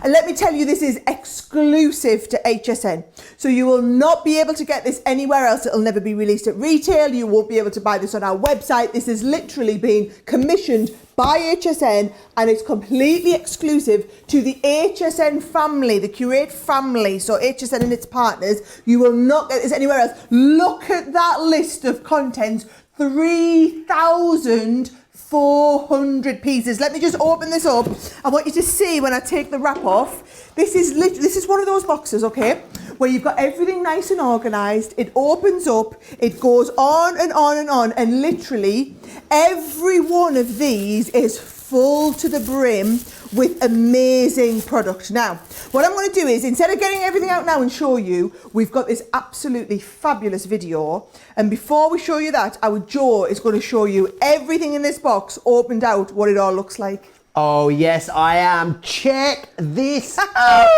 And let me tell you, this is exclusive to HSN. So you will not be able to get this anywhere else. It'll never be released at retail. You won't be able to buy this on our website. This has literally been commissioned by HSN, and it's completely exclusive to the HSN family, the Curate family. So HSN and its partners, you will not get this anywhere else. Look at that list of contents, 3,400 pieces. Let me just open this up. I want you to see when I take the wrap off. This is one of those boxes, okay, where you've got everything nice and organised. It opens up, it goes on and on and on, and literally every one of these is full to the brim with amazing product. Now, what I'm going to do is, instead of getting everything out now and show you, we've got this absolutely fabulous video. And before we show you that, our Joe is going to show you everything in this box opened out, what it all looks like. Oh, yes, I am. Check this out.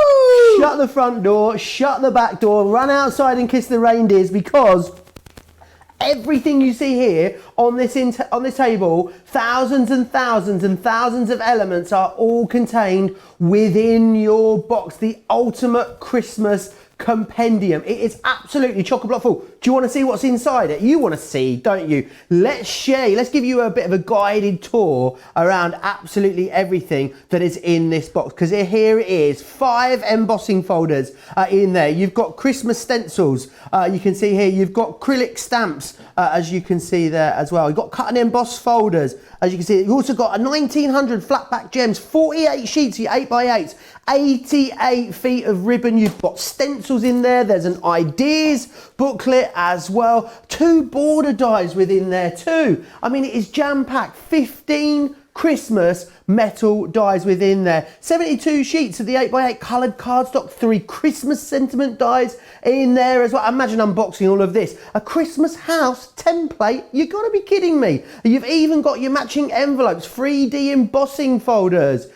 Shut the front door, shut the back door, run outside and kiss the reindeers, because everything you see here on this table, thousands and thousands and thousands of elements are all contained within your box. The ultimate Christmas compendium. It is absolutely chock-a-block full. Do you want to see what's inside it? You want to see, don't you? Let's give you a bit of a guided tour around absolutely everything that is in this box, because here it is, 5 embossing folders in there. You've got Christmas stencils, you can see here. You've got acrylic stamps, as you can see there as well. You've got cut and emboss folders, as you can see. You've also got a 1900 flat pack gems, 48 sheets, your 8x8s, 88 feet of ribbon. You've got stencils in there. There's an ideas booklet as well. 2 border dies within there too. I mean, it is jam-packed. 15 Christmas metal dies within there. 72 sheets of the 8x8 coloured cardstock. 3 Christmas sentiment dies in there as well. Imagine unboxing all of this. A Christmas house template. You got to be kidding me. You've even got your matching envelopes, 3D embossing folders.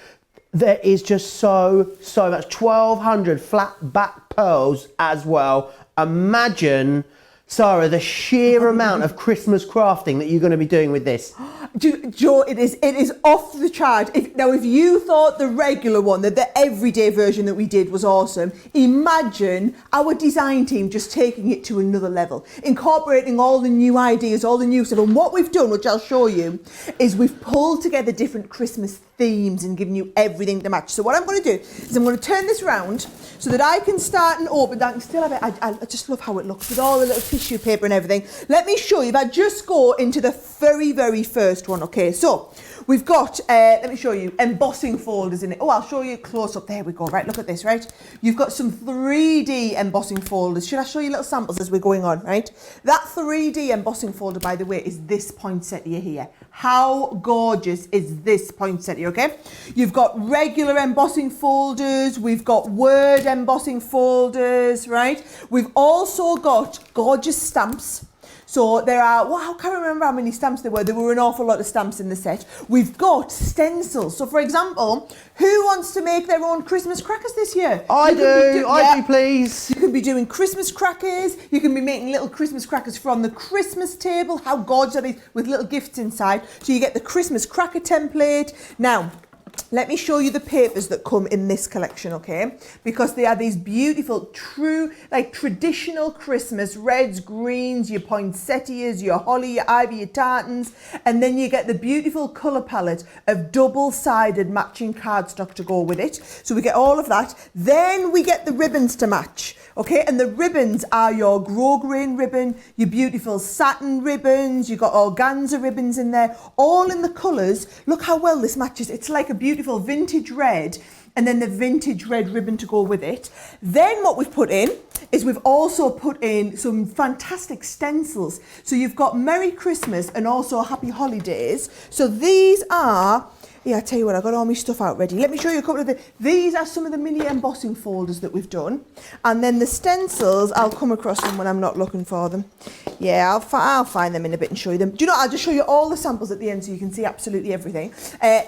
There is just so much. 1,200 flat back pearls as well. Imagine, Sarah, the sheer amount of Christmas crafting that you're going to be doing with this. Joe, it is off the chart. If you thought the regular one, the everyday version that we did was awesome, imagine our design team just taking it to another level, incorporating all the new ideas, all the new stuff. And what we've done, which I'll show you, is we've pulled together different Christmas themes and given you everything to match. So what I'm going to do is I'm going to turn this round so that I can start and open. I can still have it. I just love how it looks with all the little tissue paper and everything. Let me show you. If I just go into the very first one, okay? So we've got, let me show you, embossing folders in it. Oh, I'll show you close up. There we go. Right, look at this, right? You've got some 3D embossing folders. Should I show you little samples as we're going on, right? That 3D embossing folder, by the way, is this poinsettia here. How gorgeous is this poinsettia, okay? You've got regular embossing folders. We've got word embossing folders, right? We've also got gorgeous stamps. So there are, wow, I can't remember how many stamps there were. There were an awful lot of stamps in the set. We've got stencils. So for example, who wants to make their own Christmas crackers this year? I do, please. You can be doing Christmas crackers. You can be making little Christmas crackers from the Christmas table. How gorgeous are these with little gifts inside? So you get the Christmas cracker template. Now, let me show you the papers that come in this collection, okay? Because they are these beautiful, true, like traditional Christmas reds, greens, your poinsettias, your holly, your ivy, your tartans, and then you get the beautiful colour palette of double-sided matching cardstock to go with it. So we get all of that. Then we get the ribbons to match, okay? And the ribbons are your grosgrain ribbon, your beautiful satin ribbons, you've got organza ribbons in there, all in the colours. Look how well this matches. It's like a beautiful vintage red, and then the vintage red ribbon to go with it. Then what we've put in is we've also put in some fantastic stencils. So you've got Merry Christmas and also Happy Holidays. So these are, yeah, I tell you what, I've got all my stuff out ready. Let me show you a couple of these are some of the mini embossing folders that we've done. And then the stencils, I'll come across them when I'm not looking for them. Yeah, I'll find them in a bit and show you them. Do you know, I'll just show you all the samples at the end so you can see absolutely everything.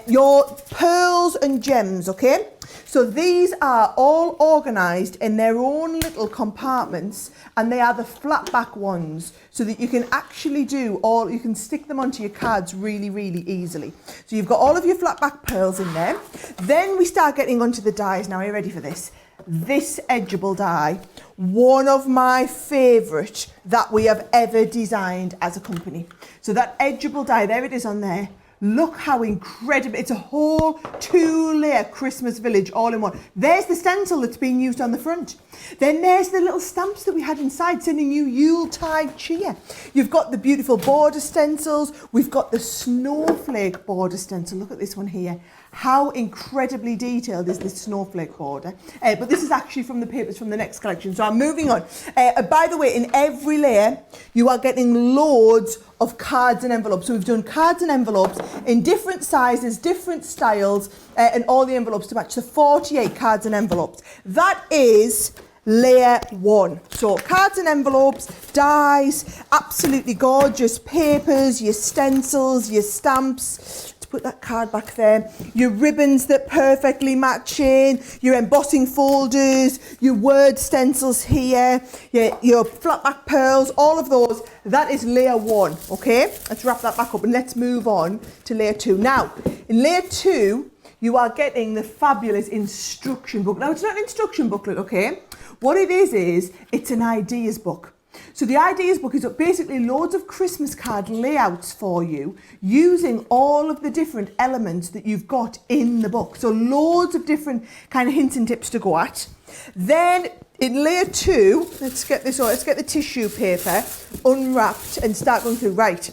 Your pearls and gems, okay? So these are all organised in their own little compartments, and they are the flat back ones, so that you can actually you can stick them onto your cards really, really easily. So you've got all of your flat back pearls in there. Then we start getting onto the dies. Now, are you ready for this? This edgeable die, one of my favourite that we have ever designed as a company. So that edgeable die, there it is on there. Look how incredible, it's a whole 2-layer Christmas village all in one. There's the stencil that's being used on the front. Then there's the little stamps that we had inside sending you Yuletide cheer. You've got the beautiful border stencils. We've got the snowflake border stencil. Look at this one here. How incredibly detailed is this snowflake border? But this is actually from the papers from the next collection. So I'm moving on. By the way, in every layer, you are getting loads of cards and envelopes. So we've done cards and envelopes in different sizes, different styles, and all the envelopes to match. So 48 cards and envelopes. That is layer 1. So cards and envelopes, dies, absolutely gorgeous papers, your stencils, your stamps. Put that card back there. Your ribbons that perfectly match in, your embossing folders, your word stencils here, your flat back pearls, all of those. That is layer 1, okay? Let's wrap that back up and let's move on to layer 2. Now, in layer 2, you are getting the fabulous instruction book. Now, it's not an instruction booklet, okay? What it is it's an ideas book. So the ideas book is basically loads of Christmas card layouts for you using all of the different elements that you've got in the book. So loads of different kind of hints and tips to go at. Then in layer 2, let's get the tissue paper unwrapped and start going through. Right,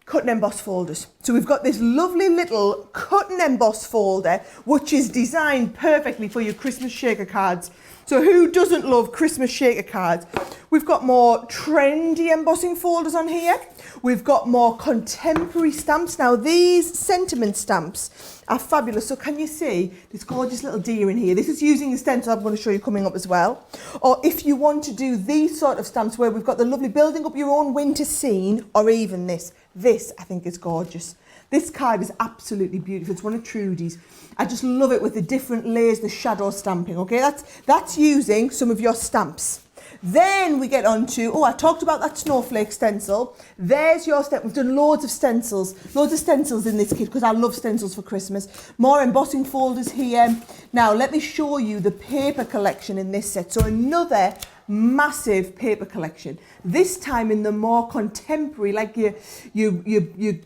cut and emboss folders. So we've got this lovely little cut and emboss folder, which is designed perfectly for your Christmas shaker cards. So who doesn't love Christmas shaker cards? We've got more trendy embossing folders on here. We've got more contemporary stamps. Now these sentiment stamps are fabulous. So can you see this gorgeous little deer in here? This is using the stencil I'm going to show you coming up as well. Or if you want to do these sort of stamps where we've got the lovely building up your own winter scene, or even this. This I think is gorgeous. This card is absolutely beautiful. It's one of Trudy's. I just love it with the different layers, the shadow stamping, okay? That's using some of your stamps. Then we get on to, I talked about that snowflake stencil. There's your stencil. We've done loads of stencils in this kit because I love stencils for Christmas. More embossing folders here. Now, let me show you the paper collection in this set. So another massive paper collection. This time in the more contemporary, like your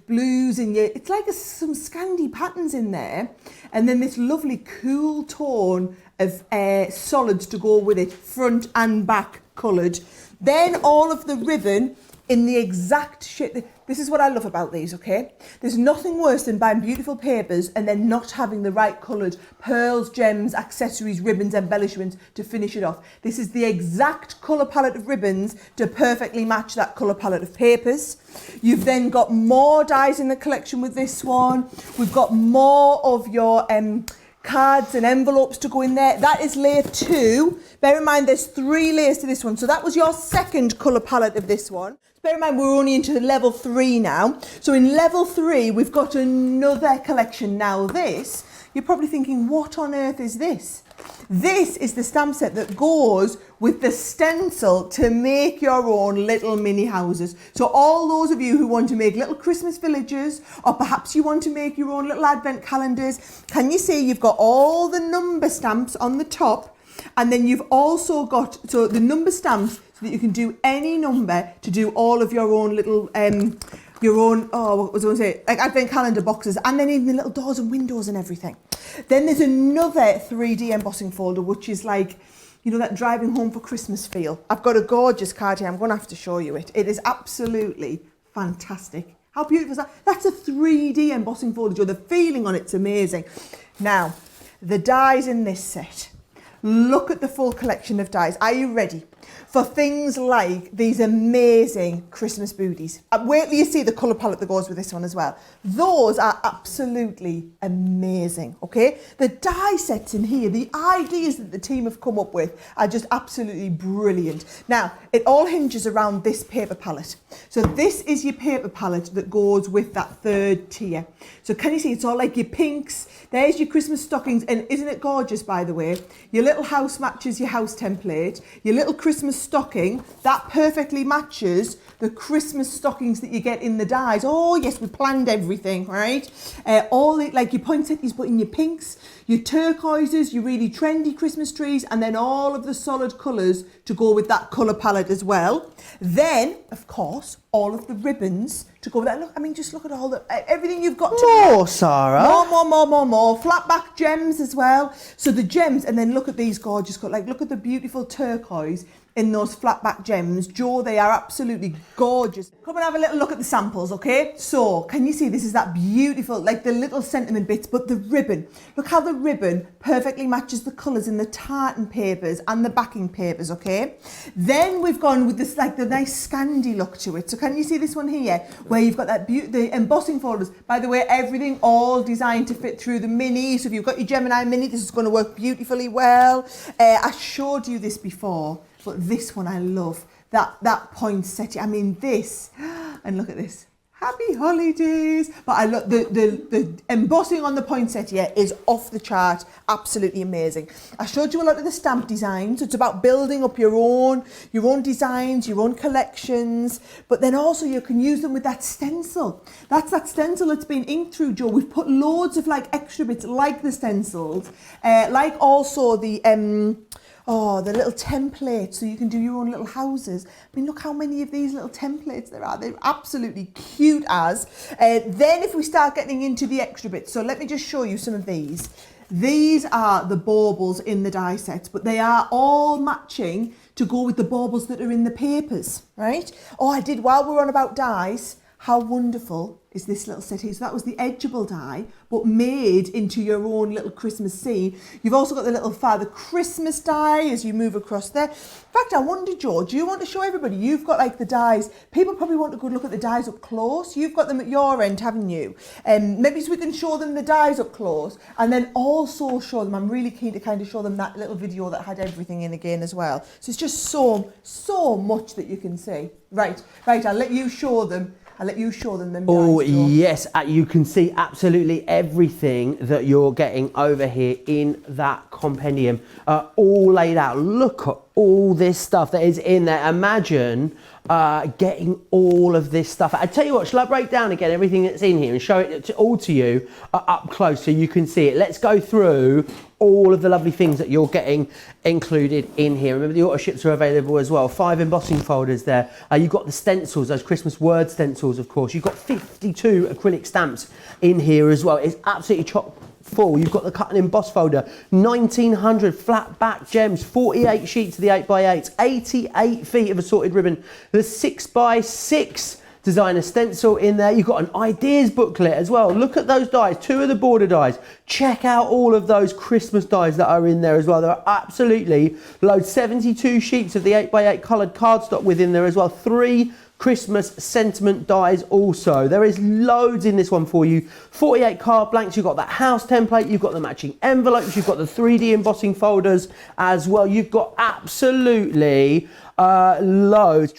blues and it's like some Scandi patterns in there. And then this lovely cool tone of solids to go with it, front and back coloured. Then all of the ribbon in the exact shape. This is what I love about these, okay? There's nothing worse than buying beautiful papers and then not having the right coloured pearls, gems, accessories, ribbons, embellishments to finish it off. This is the exact colour palette of ribbons to perfectly match that colour palette of papers. You've then got more dies in the collection with this one. We've got more of your cards and envelopes to go in there. That is layer 2. Bear in mind there's 3 layers to this one. So that was your second colour palette of this one. Bear in mind we're only into level 3 now. So in level 3 we've got another collection. Now this, you're probably thinking, what on earth is this? This is the stamp set that goes with the stencil to make your own little mini houses. So all those of you who want to make little Christmas villages, or perhaps you want to make your own little advent calendars, can you see you've got all the number stamps on the top, and then you've also got the number stamps so that you can do any number to do all of your own little what was I going to say, like advent calendar boxes, and then even the little doors and windows and everything. Then there's another 3D embossing folder, which is like, you know, that driving home for Christmas feel. I've got a gorgeous card here. I'm going to have to show you it. It is absolutely fantastic. How beautiful is that? That's a 3D embossing folder. The feeling on it's amazing. Now, the dies in this set. Look at the full collection of dies. Are you ready? for things like these amazing Christmas booties. Wait till you see the colour palette that goes with this one as well. Those are absolutely amazing, okay? The die sets in here, the ideas that the team have come up with are just absolutely brilliant. Now, it all hinges around this paper palette. So this is your paper palette that goes with that third tier. So can you see, it's all like your pinks, there's your Christmas stockings, and isn't it gorgeous, by the way? Your little house matches your house template, your little Christmas stocking, that perfectly matches the Christmas stockings that you get in the dies. Oh yes, we planned everything, right? All the, like your poinsettias, but in your pinks, your turquoises, your really trendy Christmas trees, and then all of the solid colours to go with that colour palette as well. Then, of course, all of the ribbons to go with that. Look, I mean, just look at all the everything you've got. More, Sarah. More. Flat back gems as well. So the gems, and then look at these gorgeous, like look at the beautiful turquoise in those flat back gems. Joe, they are absolutely gorgeous. Come and have a little look at the samples, okay? So, can you see this is that beautiful, like the little sentiment bits, but the ribbon. Look how the ribbon perfectly matches the colours in the tartan papers and the backing papers, okay? Then we've gone with this, like the nice Scandi look to it. So can you see this one here, where you've got that the embossing folders. By the way, everything all designed to fit through the mini. So if you've got your Gemini mini, this is going to work beautifully well. I showed you this before. But this one I love, that poinsettia. I mean this, and look at this. Happy holidays. But I love the embossing on the poinsettia is off the chart, absolutely amazing. I showed you a lot of the stamp designs. It's about building up your own designs, your own collections, but then also you can use them with that stencil. That's that stencil that's been inked through, Joe. We've put loads of like extra bits like the stencils, like also the the little templates, so you can do your own little houses. I mean, look how many of these little templates there are. They're absolutely cute as. Then if we start getting into the extra bits, so let me just show you some of these. These are the baubles in the die sets, but they are all matching to go with the baubles that are in the papers, right? Oh, I did, while we're on about dies, how wonderful is this little set here? So that was the edgeable die, but made into your own little Christmas scene. You've also got the little Father Christmas die as you move across there. In fact, I wonder, George, do you want to show everybody? You've got like the dies. People probably want to go look at the dies up close. You've got them at your end, haven't you? Maybe so we can show them the dies up close and then also show them. I'm really keen to kind of show them that little video that had everything in again as well. So it's just so much that you can see. Right, I'll let you show them. Them Oh, dies, Joe. yes, you can see absolutely everything that you're getting over here in that compendium, all laid out. Look at all this stuff that is in there. Imagine getting all of this stuff. I tell you what, shall I break down again everything that's in here and show it all to you up close so you can see it? Let's go through all of the lovely things that you're getting included in here. Remember, the auto ships are available as well. 5 embossing folders there. You've got the stencils, those Christmas word stencils, of course. You've got 52 acrylic stamps in here as well. It's absolutely chock full. You've got the cut and emboss folder, 1900 flat back gems, 48 sheets of the 8x8s, 88 feet of assorted ribbon, the 6x6 designer stencil in there. You've got an ideas booklet as well. Look at those dies, 2 of the border dies. Check out all of those Christmas dies that are in there as well. There are absolutely loads. 72 sheets of the 8x8 coloured cardstock within there as well. 3 Christmas sentiment dies also. There is loads in this one for you. 48 card blanks. You've got that house template. You've got the matching envelopes. You've got the 3D embossing folders as well. You've got absolutely loads.